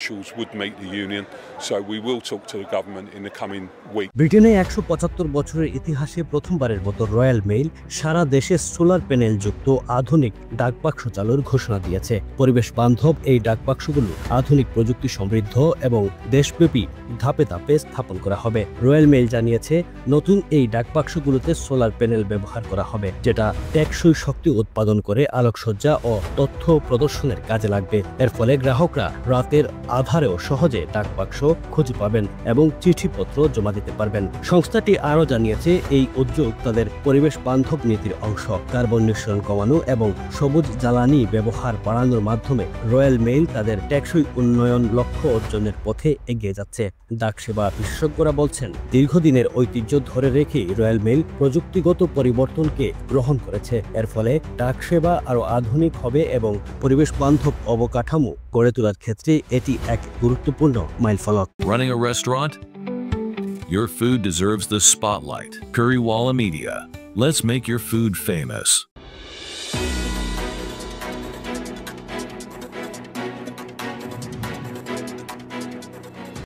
officials would meet the union. So we will talk to the government in the coming week. ব্রিটেনে ১৭৫ বছরের ইতিহাসে প্রথমবারের মতো royal mail সারা দেশে সোলার প্যানেল যুক্ত আধুনিক ডাকবাক্স চালুর ঘোষণা দিয়েছে। পরিবেশ বান্ধব এই ডাকবাক্সগুলো আধুনিক প্রযুক্তি সমৃদ্ধ এবং দেশব্যাপী ধাপে ধাপে স্থাপন করা হবে। রয়্যাল মেইল জানিয়েছে, নতুন এই ডাকবাক্সগুলোতে সোলার প্যানেল ব্যবহার করা হবে, যেটা টেকসই শক্তি উৎপাদন করে আলোকসজ্জা ও তথ্য প্রদর্শনের কাজে লাগবে। এর ফলে গ্রাহকরা রাতের আধারেও সহজে ডাকবাক্স খুঁজে পাবেন এবং চিঠিপত্র জমা দিতে পারবেন। সংস্থাটি আরও জানিয়েছে, এই উদ্যোগ তাদের পরিবেশ বান্ধব নীতির অংশ। কার্বন নিঃসরণ কমানো এবং সবুজ জ্বালানি ব্যবহার বাড়ানোর মাধ্যমে রয়্যাল মেইল তাদের টেকসই উন্নয়ন লক্ষ্য অর্জনের পথে এগিয়ে যাচ্ছে। ডাকসেবা বিশেষজ্ঞরা বলছেন, দীর্ঘদিনের ঐতিহ্য ধরে রেখে রয়্যাল মেইল প্রযুক্তিগত পরিবর্তনকে গ্রহণ করেছে। এর ফলে ডাকসেবা আরও আধুনিক হবে এবং পরিবেশ বান্ধব অবকাঠামো গড়ে তোলার ক্ষেত্রে এটি এক গুরুত্বপূর্ণ মাইলফলক। Running a restaurant? Your food deserves the spotlight. Currywalla Media. Let's make your food famous.